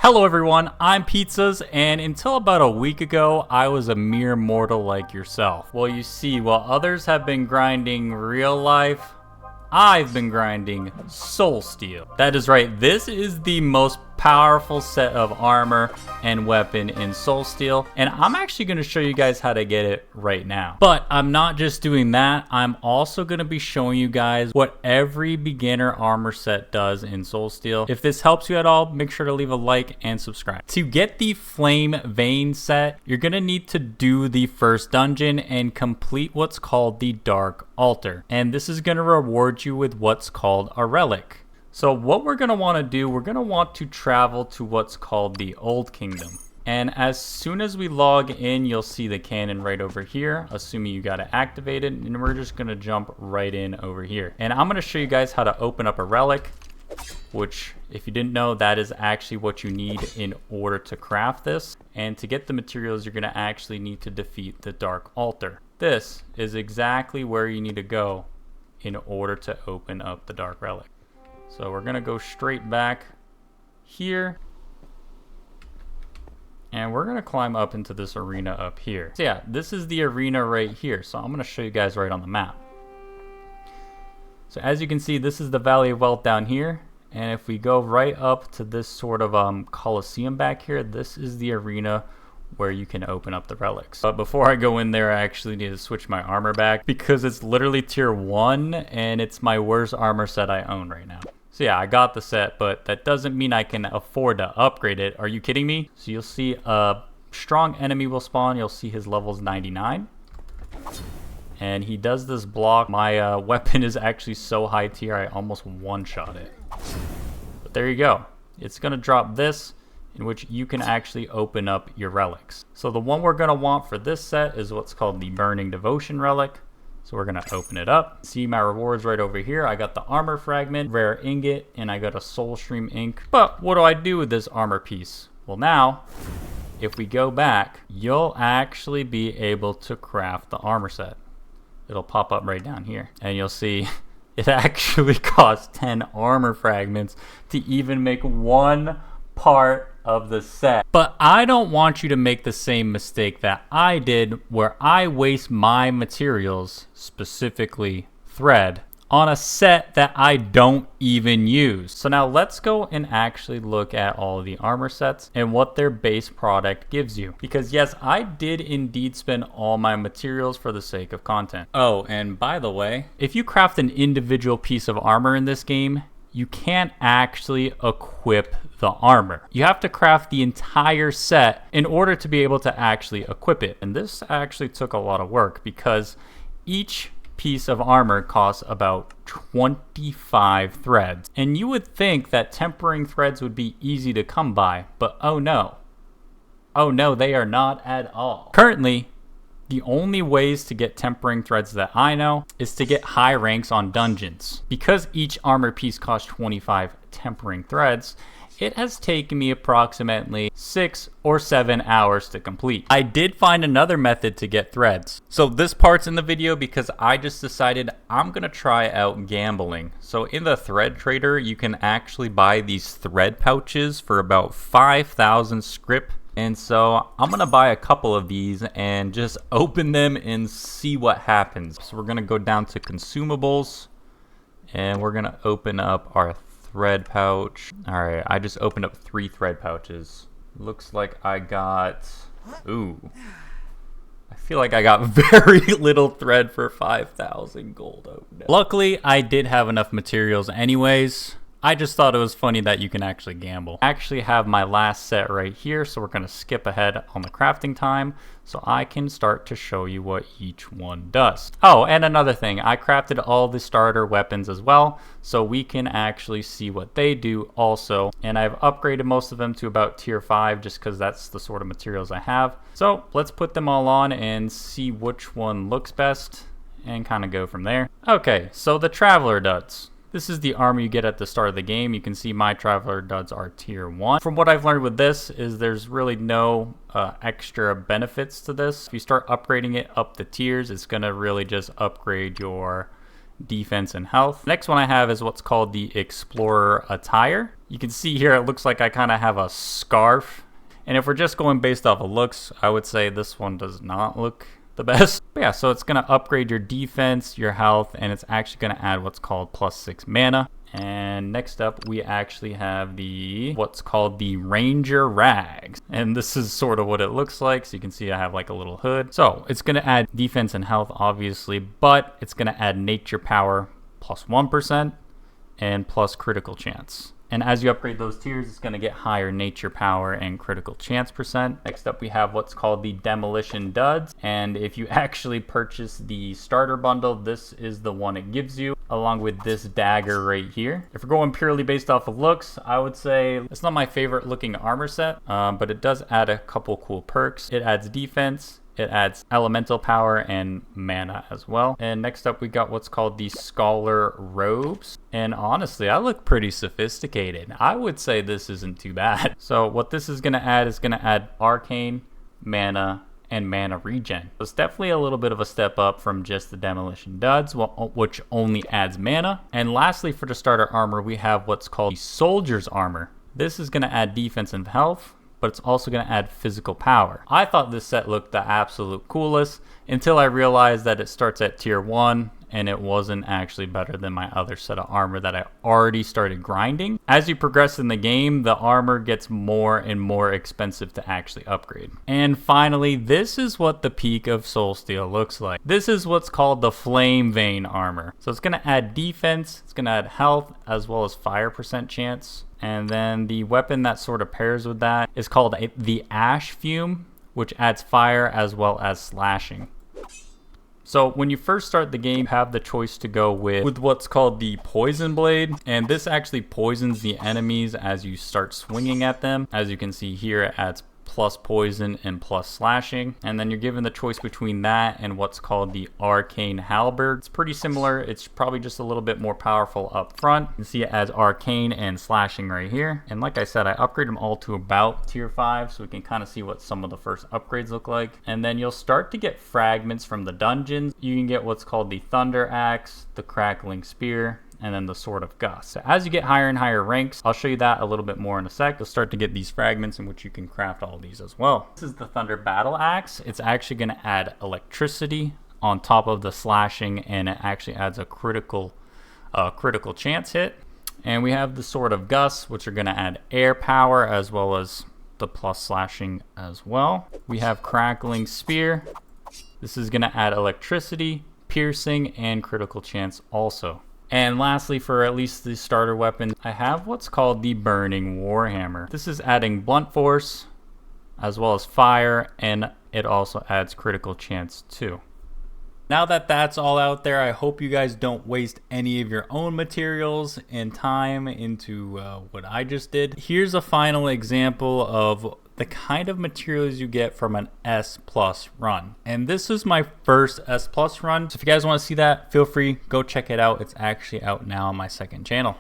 Hello everyone, I'm Pizzas, and until about a week ago, I was a mere mortal like yourself. Well, you see, while others have been grinding real life, I've been grinding SoulSteel. That is right, this is the most powerful set of armor and weapon in SoulSteel, and I'm actually going to show you guys how to get it right now. But I'm not just doing that, I'm also going to be showing you guys what every beginner armor set does in SoulSteel. If this helps you at all, make sure to leave a like and subscribe. To get the Flame Vein set, you're going to need to do the first dungeon and complete what's called the Dark Altar, and this is going to reward you with what's called a Relic. So what we're going to want to do, we're going to want to travel to what's called the Old Kingdom. And as soon as we log in, you'll see the cannon right over here, assuming you got it activated, and we're just going to jump right in over here. And I'm going to show you guys how to open up a relic, which if you didn't know, that is actually what you need in order to craft this. And to get the materials, you're going to actually need to defeat the Dark Altar. This is exactly where you need to go in order to open up the Dark Relic. So we're gonna go straight back here, and we're gonna climb up into this arena up here. So yeah, this is the arena right here. So I'm gonna show you guys right on the map. So as you can see, this is the Valley of Wealth down here, and if we go right up to this sort of Coliseum back here, this is the arena where you can open up the relics. But before I go in there, I actually need to switch my armor back because it's literally tier 1 and it's my worst armor set I own right now. So yeah, I got the set, but that doesn't mean I can afford to upgrade it. Are you kidding me? So you'll see a strong enemy will spawn. You'll see his level's 99. And he does this block. My weapon is actually so high tier, I almost one-shot it. But there you go. It's going to drop this, in which you can actually open up your relics. So the one we're going to want for this set is what's called the Burning Devotion Relic. So we're going to open it up. See my rewards right over here. I got the armor fragment, rare ingot, and I got a soul stream ink. But what do I do with this armor piece? Well, now, if we go back, you'll actually be able to craft the armor set. It'll pop up right down here. And you'll see it actually costs 10 armor fragments to even make one part of the set. But I don't want you to make the same mistake that I did, where I waste my materials, specifically thread, on a set that I don't even use. So now let's go and actually look at all of the armor sets and what their base product gives you. Because yes, I did indeed spend all my materials for the sake of content. Oh, and by the way, if you craft an individual piece of armor in this game, you can't actually equip the armor. You have to craft the entire set in order to be able to actually equip it. And this actually took a lot of work because each piece of armor costs about 25 threads. And you would think that tempering threads would be easy to come by, but oh no. Oh no, they are not at all. Currently, the only ways to get tempering threads that I know is to get high ranks on dungeons. Because each armor piece costs 25 tempering threads, it has taken me approximately 6 or 7 hours to complete. I did find another method to get threads. So this part's in the video because I just decided I'm gonna try out gambling. So in the thread trader, you can actually buy these thread pouches for about 5,000 script. And so I'm gonna buy a couple of these and just open them and see what happens. So we're gonna go down to consumables and we're gonna open up our thread pouch. All right, I just opened up 3 thread pouches. Looks like I got, ooh. I feel like I got very little thread for 5,000 gold. Oh, no. Luckily, I did have enough materials anyways. I just thought it was funny that you can actually gamble. I actually have my last set right here, so we're going to skip ahead on the crafting time so I can start to show you what each one does. Oh, and another thing, I crafted all the starter weapons as well, so we can actually see what they do also. And I've upgraded most of them to about tier 5 just because that's the sort of materials I have. So let's put them all on and see which one looks best and kind of go from there. Okay, so the Traveler Duds. This is the armor you get at the start of the game. You can see my Traveler Duds are tier 1. From what I've learned with this is there's really no extra benefits to this. If you start upgrading it up the tiers, it's going to really just upgrade your defense, and health. Next one I have is what's called the Explorer Attire. You can see here it looks like I kind of have a scarf. And if we're just going based off of looks, I would say this one does not look the best. But yeah, so it's going to upgrade your defense, your health, and it's actually going to add what's called +6 mana. And next up, we actually have the what's called the Ranger Rags. And this is sort of what it looks like. So you can see I have like a little hood. So it's going to add defense and health, obviously, but it's going to add nature power +1% and plus critical chance. And as you upgrade those tiers, it's going to get higher nature power and critical chance %. Next up, we have what's called the Demolition Duds. And if you actually purchase the starter bundle, this is the one it gives you, along with this dagger right here. If we're going purely based off of looks, I would say it's not my favorite looking armor set, but it does add a couple cool perks. It adds defense. It adds elemental power and mana as well. And next up, we got what's called the Scholar Robes. And honestly, I look pretty sophisticated. I would say this isn't too bad. So what this is going to add arcane, mana, and mana regen. So it's definitely a little bit of a step up from just the Demolition Duds, which only adds mana. And lastly, for the starter armor, we have what's called the Soldier's Armor. This is going to add defense and health, but it's also going to add physical power. I thought this set looked the absolute coolest until I realized that it starts at tier 1 and it wasn't actually better than my other set of armor that I already started grinding. As you progress in the game, the armor gets more and more expensive to actually upgrade. And finally, this is what the peak of SoulSteel looks like. This is what's called the Flame Vein armor. So it's going to add defense, it's going to add health, as well as fire % chance. And then the weapon that sort of pairs with that is called the Ash Fume, which adds fire as well as slashing. So when you first start the game, you have the choice to go with what's called the Poison Blade. And this actually poisons the enemies as you start swinging at them. As you can see here, it adds plus poison and plus slashing. And then you're given the choice between that and what's called the Arcane Halberd. It's pretty similar. It's probably just a little bit more powerful up front. You can see it as arcane and slashing right here. And like I said, I upgrade them all to about tier 5 so we can kind of see what some of the first upgrades look like. And then you'll start to get fragments from the dungeons. You can get what's called the Thunder Axe, the Crackling Spear, and then the Sword of Gust. So as you get higher and higher ranks, I'll show you that a little bit more in a sec. You'll start to get these fragments in which you can craft all these as well. This is the Thunder Battle Axe. It's actually going to add electricity on top of the slashing, and it actually adds a critical chance hit. And we have the Sword of Gust, which are going to add air power as well as the plus slashing as well. We have Crackling Spear. This is going to add electricity, piercing, and critical chance also. And lastly, for at least the starter weapon, I have what's called the Burning Warhammer. This is adding blunt force as well as fire, and it also adds critical chance too. Now that that's all out there, I hope you guys don't waste any of your own materials and time into what I just did. Here's a final example of the kind of materials you get from an S+ run. And this is my first S+ run. So if you guys want to see that, feel free, go check it out. It's actually out now on my second channel.